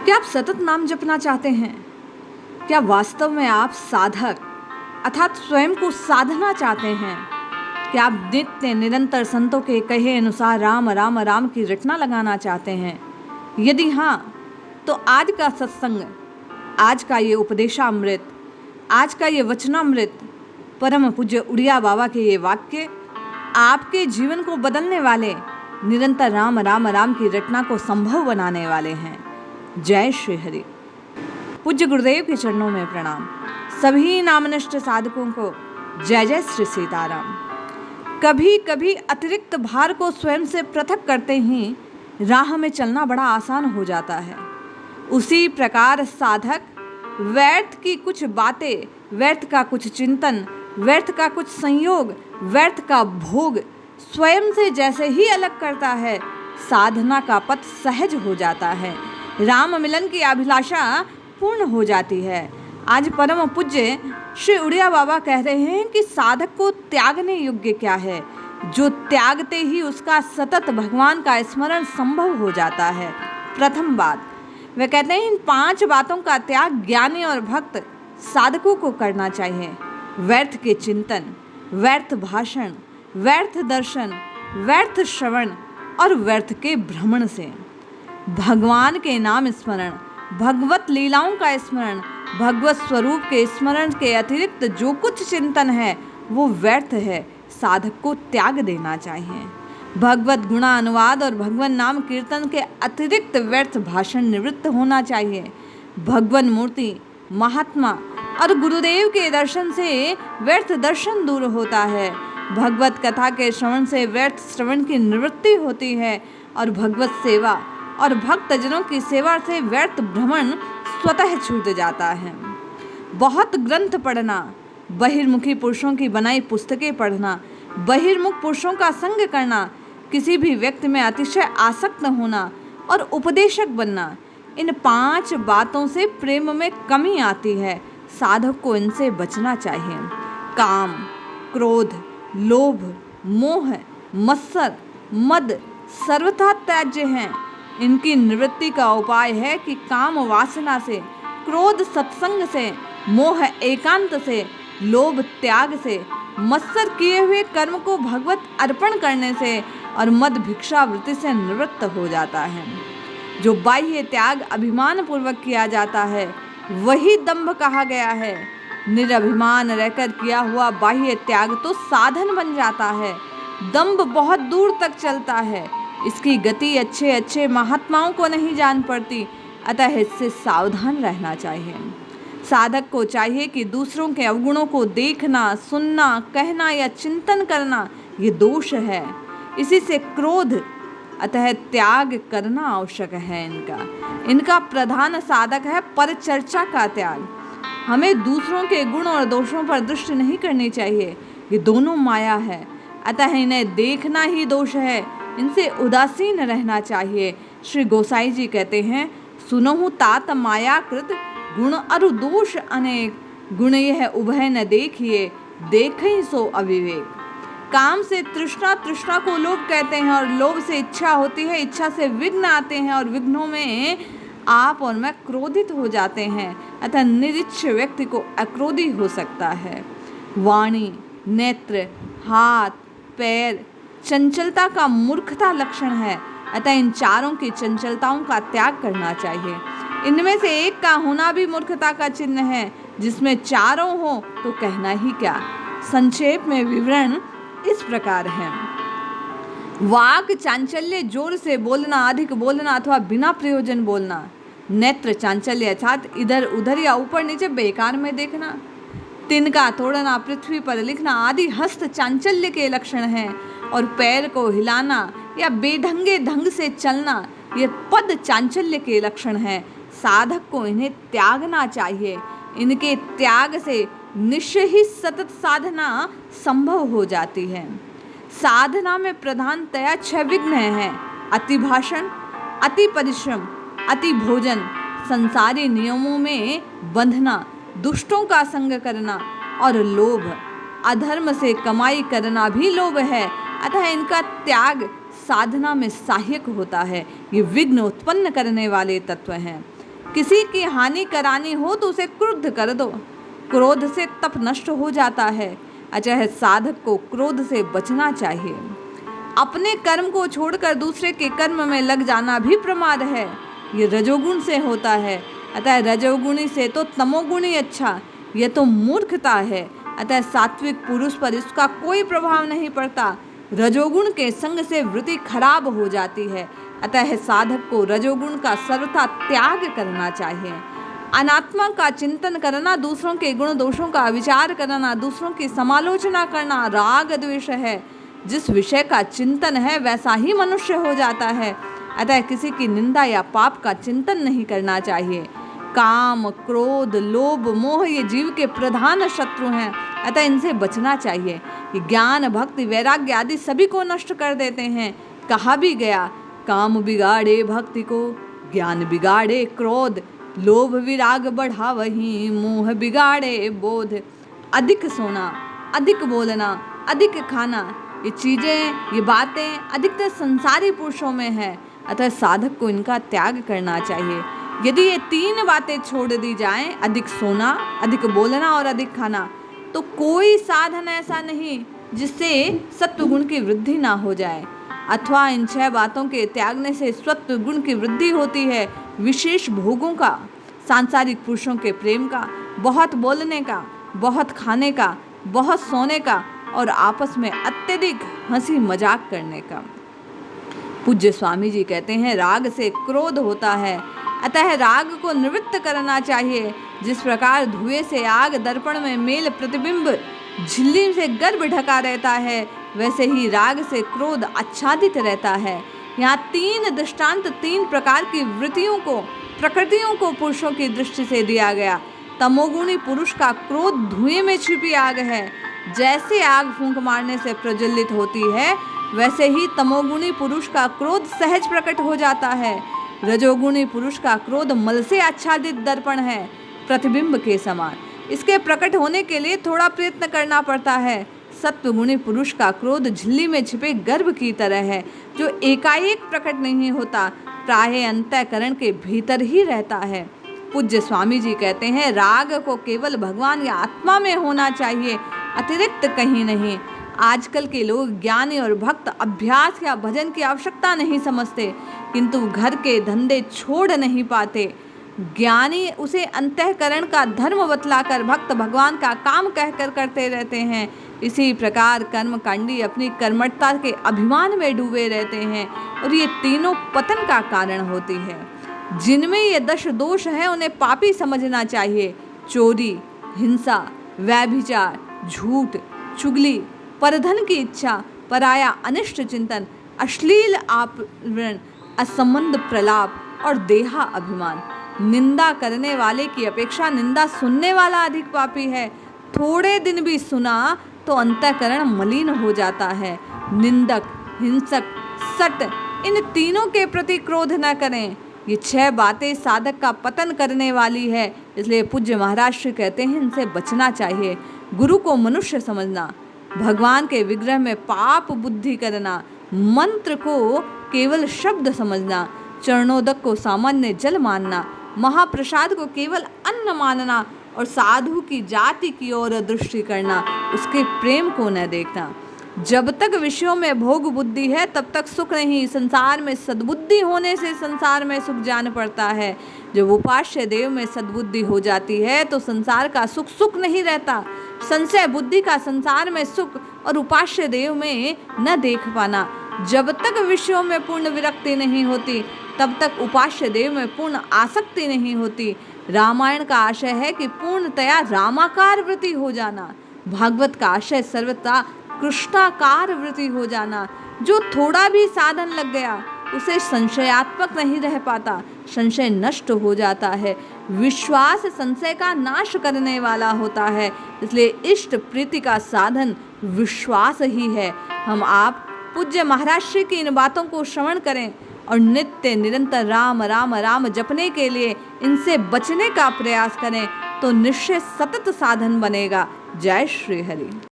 क्या आप सतत नाम जपना चाहते हैं? क्या वास्तव में आप साधक अर्थात स्वयं को साधना चाहते हैं? क्या आप नित्य निरंतर संतों के कहे अनुसार राम राम राम की रटना लगाना चाहते हैं? यदि हाँ, तो आज का सत्संग, आज का ये उपदेशामृत, आज का ये वचनामृत, परम पूज्य उड़िया बाबा के ये वाक्य आपके जीवन को बदलने वाले, निरंतर राम राम राम की रटना को संभव बनाने वाले हैं। जय श्री हरि। पूज्य गुरुदेव के चरणों में प्रणाम। सभी नामनिष्ठ साधकों को जय जय श्री सीताराम। कभी कभी अतिरिक्त भार को स्वयं से पृथक करते ही राह में चलना बड़ा आसान हो जाता है। उसी प्रकार साधक व्यर्थ की कुछ बातें, व्यर्थ का कुछ चिंतन, व्यर्थ का कुछ संयोग, व्यर्थ का भोग स्वयं से जैसे ही अलग करता है, साधना का पथ सहज हो जाता है, राम मिलन की अभिलाषा पूर्ण हो जाती है। आज परम पूज्य श्री उड़िया बाबा कह रहे हैं कि साधक को त्यागने योग्य क्या है, जो त्यागते ही उसका सतत भगवान का स्मरण संभव हो जाता है। प्रथम बात, वे कहते हैं इन 5 बातों का त्याग ज्ञानी और भक्त साधकों को करना चाहिए। व्यर्थ के चिंतन, व्यर्थ भाषण, व्यर्थ दर्शन, व्यर्थ श्रवण और व्यर्थ के भ्रमण से भगवान के नाम स्मरण, भगवत लीलाओं का स्मरण, भगवत स्वरूप के स्मरण के अतिरिक्त जो कुछ चिंतन है वो व्यर्थ है, साधक को त्याग देना चाहिए। भगवत गुणा अनुवाद और भगवान नाम कीर्तन के अतिरिक्त व्यर्थ भाषण निवृत्त होना चाहिए। भगवान मूर्ति, महात्मा और गुरुदेव के दर्शन से व्यर्थ दर्शन दूर होता है। भगवत कथा के श्रवण से व्यर्थ श्रवण की निवृत्ति होती है और भगवत सेवा और भक्तजनों की सेवा से व्यर्थ भ्रमण स्वतः छूट जाता है। बहुत ग्रंथ पढ़ना, बहिर्मुखी पुरुषों की बनाई पुस्तकें पढ़ना, बहिर्मुख पुरुषों का संग करना, किसी भी व्यक्ति में अतिशय आसक्त होना और उपदेशक बनना, इन 5 बातों से प्रेम में कमी आती है। साधक को इनसे बचना चाहिए। काम, क्रोध, लोभ, मोह, मत्सर, मद सर्वथा त्याज्य हैं। इनकी निवृत्ति का उपाय है कि काम वासना से, क्रोध सत्संग से, मोह एकांत से, लोभ त्याग से, मत्सर किए हुए कर्म को भगवत अर्पण करने से और मद भिक्षावृत्ति से निवृत्त हो जाता है। जो बाह्य त्याग अभिमान पूर्वक किया जाता है वही दंभ कहा गया है। निरभिमान रहकर किया हुआ बाह्य त्याग तो साधन बन जाता है। दंभ बहुत दूर तक चलता है, इसकी गति अच्छे अच्छे महात्माओं को नहीं जान पड़ती, अतः इससे सावधान रहना चाहिए। साधक को चाहिए कि दूसरों के अवगुणों को देखना, सुनना, कहना या चिंतन करना ये दोष है। इसी से क्रोध, अतः त्याग करना आवश्यक है। इनका प्रधान साधक है परचर्चा का त्याग। हमें दूसरों के गुण और दोषों पर दृष्टि नहीं करनी चाहिए, ये दोनों माया है, अतः इन्हें देखना ही दोष है। इनसे उदासीन रहना चाहिए। श्री गोसाई जी कहते हैं, सुनहु तात मायाकृत गुण अरु दोष अनेक, गुण यह उभय न देखिए, देखई सो अविवेक। काम से तृष्णा, तृष्णा को लोभ कहते हैं और लोभ से इच्छा होती है, इच्छा से विघ्न आते हैं और विघ्नों में आप और मैं क्रोधित हो जाते हैं, अतः निरीक्ष व्यक्ति को अक्रोधी हो सकता है। वाणी, नेत्र, हाथ, पैर चंचलता का मूर्खता लक्षण है, अतः इन चारों की चंचलताओं का त्याग करना चाहिए। इनमें से एक का होना भी मूर्खता का चिन्ह है, जिसमें चारों हो तो कहना ही क्या। संक्षेप में विवरण इस प्रकार है। वाक चांचल्य, जोर से बोलना, अधिक बोलना अथवा बिना प्रयोजन बोलना। नेत्र चांचल्य अर्थात इधर उधर या ऊपर नीचे बेकार में देखना। तिनका तोड़ना, पृथ्वी पर लिखना आदि हस्त चांचल्य के लक्षण हैं। और पैर को हिलाना या बेढंगे ढंग से चलना ये पद चांचल्य के लक्षण हैं। साधक को इन्हें त्यागना चाहिए। इनके त्याग से निश्चय ही सतत साधना संभव हो जाती है। साधना में प्रधानतया 6 विघ्न हैं: अति भाषण, अति परिश्रम, अति भोजन, संसारी नियमों में बंधना, दुष्टों का संग करना और लोभ। अधर्म से कमाई करना भी लोभ है, अतः इनका त्याग साधना में सहायक होता है। ये विघ्न उत्पन्न करने वाले तत्व हैं। किसी की हानि करानी हो तो उसे क्रुद्ध कर दो, क्रोध से तप नष्ट हो जाता है। अतः साधक को क्रोध से बचना चाहिए। अपने कर्म को छोड़कर दूसरे के कर्म में लग जाना भी प्रमाद है, ये रजोगुण से होता है। अतः रजोगुणी से तो तमोगुणी अच्छा, यह तो मूर्खता है। अतः सात्विक पुरुष पर इसका कोई प्रभाव नहीं पड़ता। रजोगुण के संग से वृत्ति खराब हो जाती है। अतः साधक को रजोगुण का सर्वथा त्याग करना चाहिए। अनात्मा का चिंतन करना, दूसरों के गुण दोषों का विचार करना, दूसरों की समालोचना करना राग द्वेष है। जिस विषय का चिंतन है वैसा ही मनुष्य हो जाता है। अतः किसी की निंदा या पाप का चिंतन नहीं करना चाहिए। काम, क्रोध, लोभ, मोह ये जीव के प्रधान शत्रु हैं। अतः इनसे बचना चाहिए। ये ज्ञान, भक्ति, वैराग्य आदि सभी को नष्ट कर देते हैं। कहा भी गया, काम बिगाड़े भक्ति को, ज्ञान बिगाड़े क्रोध, लोभ विराग बढ़ावही, मोह बिगाड़े बोध। अधिक सोना, अधिक बोलना, अधिक खाना, ये चीज़ें, ये बातें अधिकतर संसारी पुरुषों में है। अतः साधक को इनका त्याग करना चाहिए। यदि ये तीन बातें छोड़ दी जाएं, अधिक सोना, अधिक बोलना और अधिक खाना, तो कोई साधन ऐसा नहीं जिससे सत्व गुण की वृद्धि ना हो जाए। अथवा इन 6 बातों के त्यागने से सत्व गुण की वृद्धि होती है। विशेष भोगों का, सांसारिक पुरुषों के प्रेम का, बहुत बोलने का, बहुत खाने का, बहुत सोने का और आपस में अत्यधिक हंसी मजाक करने का। पूज्य स्वामी जी कहते हैं, राग से क्रोध होता है। अतः राग को निवृत्त करना चाहिए। जिस प्रकार धुएं से आग, दर्पण में मेल प्रतिबिंब, झिल्ली से गर्भ ढका रहता है, वैसे ही राग से क्रोध आच्छादित रहता है। यहाँ 3 दृष्टांत 3 प्रकार की वृत्तियों को, प्रकृतियों को पुरुषों की दृष्टि से दिया गया। तमोगुणी पुरुष का क्रोध धुएं में छिपी आग है। जैसे आग फूंक मारने से प्रज्वलित होती है, वैसे ही तमोगुणी पुरुष का क्रोध सहज प्रकट हो जाता है। रजोगुणी पुरुष का क्रोध मल से आच्छादित दर्पण है, प्रतिबिंब के समान। इसके प्रकट होने के लिए थोड़ा प्रयत्न करना पड़ता है। सत्वगुणी पुरुष का क्रोध झिल्ली में छिपे गर्भ की तरह है, जो एकाएक प्रकट नहीं होता, प्राय अंतःकरण के भीतर ही रहता है। पूज्य स्वामी जी कहते हैं, राग को केवल भगवान या आत्मा में होना चाहिए, अतिरिक्त कहीं नहीं। आजकल के लोग ज्ञानी और भक्त अभ्यास या भजन की आवश्यकता नहीं समझते, किंतु घर के धंधे छोड़ नहीं पाते। ज्ञानी उसे अंतःकरण का धर्म बतलाकर भक्त भगवान का काम कहकर करते रहते हैं। इसी प्रकार कर्मकांडी अपनी कर्मठता के अभिमान में डूबे रहते हैं और ये तीनों पतन का कारण होती है। जिनमें ये 10 दोष हैं उन्हें पापी समझना चाहिए। चोरी, हिंसा, व्यभिचार, झूठ, चुगली, परधन की इच्छा, पराया अनिष्ट चिंतन, अश्लील आवरण, असंबंध प्रलाप और देहा अभिमान। निंदा करने वाले की अपेक्षा निंदा सुनने वाला अधिक पापी है। थोड़े दिन भी सुना तो अंतःकरण मलिन हो जाता है। निंदक, हिंसक, सट, इन तीनों के प्रति क्रोध न करें। ये 6 बातें साधक का पतन करने वाली है, इसलिए पूज्य महाराज श्री कहते हैं, इनसे बचना चाहिए। गुरु को मनुष्य समझना, भगवान के विग्रह में पाप बुद्धि करना, मंत्र को केवल शब्द समझना, चरणोदक को सामान्य जल मानना, महाप्रसाद को केवल अन्न मानना और साधु की जाति की ओर दृष्टि करना, उसके प्रेम को न देखना। जब तक विषयों में भोग बुद्धि है तब तक सुख नहीं। संसार में सद्बुद्धि होने से संसार में सुख जान पड़ता है। जब उपास्य देव में सद्बुद्धि हो जाती है तो संसार का सुख सुख नहीं रहता। संशय बुद्धि का संसार में सुख और उपास्य देव में न देख पाना। जब तक विषयों में पूर्ण विरक्ति नहीं होती तब तक उपास्य देव में पूर्ण आसक्ति नहीं होती। रामायण का आशय है कि पूर्णतया रामाकार वृत्ति हो जाना। भागवत का आशय सर्वथा कृष्णाकार वृत्ति हो जाना। जो थोड़ा भी साधन लग गया उसे संशयात्मक नहीं रह पाता, संशय नष्ट हो जाता है। विश्वास संशय का नाश करने वाला होता है, इसलिए इष्ट प्रीति का साधन विश्वास ही है। हम आप पूज्य महाराज श्री की इन बातों को श्रवण करें और नित्य निरंतर राम राम राम जपने के लिए इनसे बचने का प्रयास करें तो निश्चय सतत साधन बनेगा। जय श्री हरि।